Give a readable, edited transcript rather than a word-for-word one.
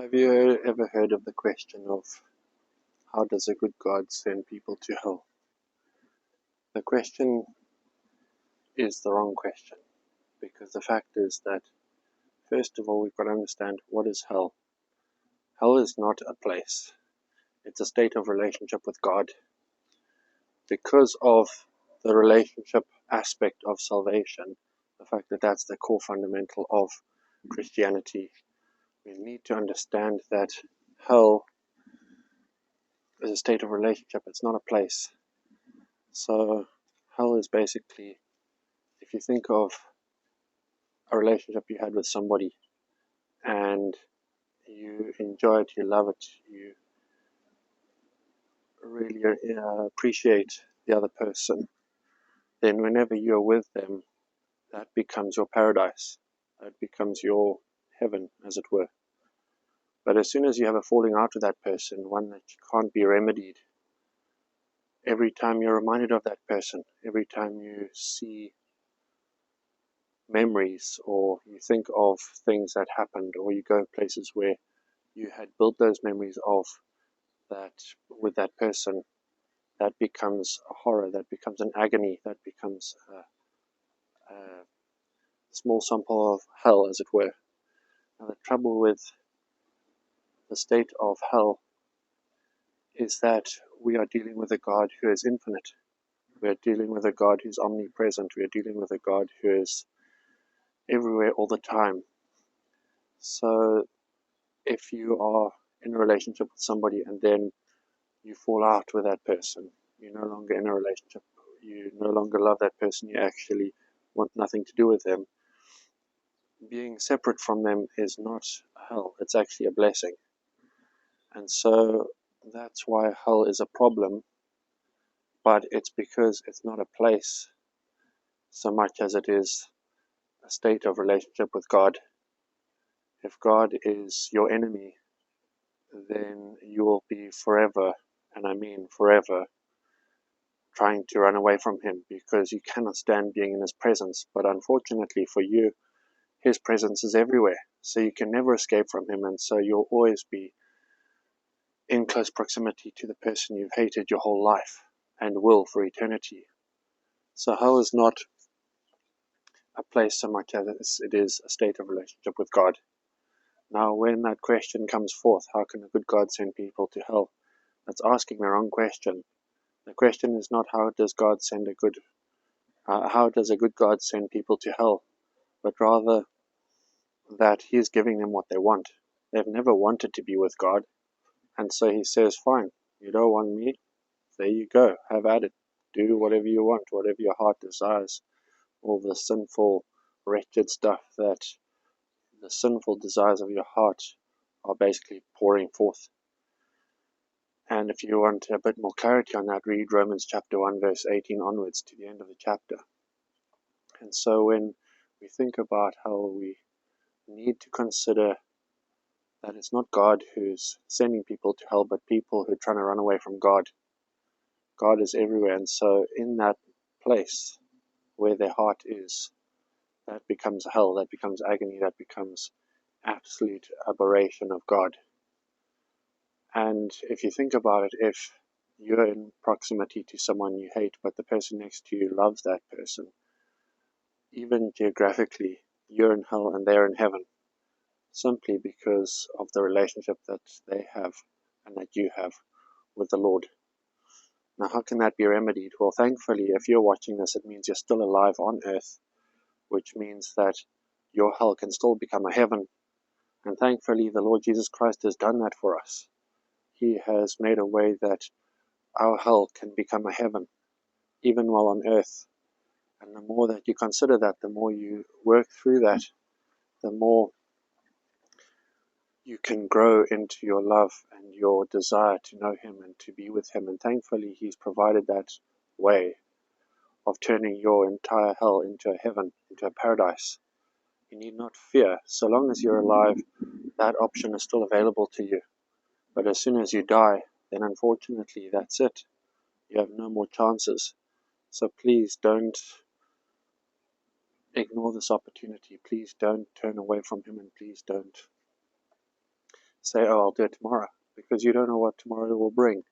Have you ever heard of the question of how does a good God send people to hell? The question is the wrong question, because the fact is that, first of all, we've got to understand what is hell. Hell is not a place. It's a state of relationship with God. Because of the relationship aspect of salvation, the fact that that's the core fundamental of Christianity, we need to understand that hell is a state of relationship. It's not a place. So hell is basically, if you think of a relationship you had with somebody and you enjoy it, you love it, you really appreciate the other person, then whenever you're with them, that becomes your paradise. That becomes your heaven, as it were. But as soon as you have a falling out with that person, one that can't be remedied, every time you're reminded of that person, every time you see memories or you think of things that happened, or you go places where you had built those memories of that with that person, that becomes a horror, that becomes an agony, that becomes a small sample of hell, as it were. Now, the trouble with the state of hell is that we are dealing with a God who is infinite. We are dealing with a God who's omnipresent. We are dealing with a God who is everywhere all the time. So if you are in a relationship with somebody and then you fall out with that person, you're no longer in a relationship, you no longer love that person, you actually want nothing to do with them, being separate from them is not hell, it's actually a blessing. And so that's why hell is a problem, but it's because it's not a place so much as it is a state of relationship with God. If God is your enemy, then you will be forever, and I mean forever, trying to run away from him because you cannot stand being in his presence. But unfortunately for you, his presence is everywhere, so you can never escape from him, and so you'll always be in close proximity to the person you've hated your whole life and will for eternity. So hell is not a place so much as it is a state of relationship with God. Now, when that question comes forth, how can a good God send people to hell? That's asking the wrong question. The question is not how does a good God send people to hell, but rather that he is giving them what they want. They've never wanted to be with God, and so he says, fine, you don't want me? There you go, have at it. Do whatever you want, whatever your heart desires. All the sinful, wretched stuff that the sinful desires of your heart are basically pouring forth. And if you want a bit more clarity on that, read Romans chapter 1, verse 18 onwards to the end of the chapter. And so when we think about how we need to consider that it's not God who's sending people to hell, but people who are trying to run away from God. God is everywhere, and so in that place where their heart is, that becomes hell, that becomes agony, that becomes absolute aberration of God. And if you think about it, if you're in proximity to someone you hate, but the person next to you loves that person, even geographically, you're in hell and they're in heaven, simply because of the relationship that they have and that you have with the Lord. Now, how can that be remedied? Well, thankfully, if you're watching this, it means you're still alive on earth, which means that your hell can still become a heaven. And thankfully, the Lord Jesus Christ has done that for us. He has made a way that our hell can become a heaven, even while on earth. And the more that you consider that, the more you work through that, the more you can grow into your love and your desire to know him and to be with him. And thankfully, he's provided that way of turning your entire hell into a heaven, into a paradise. You need not fear. So long as you're alive, that option is still available to you. But as soon as you die, then unfortunately, that's it. You have no more chances. So please don't ignore this opportunity. Please don't turn away from him, and please don't say, oh, I'll do it tomorrow, because you don't know what tomorrow will bring.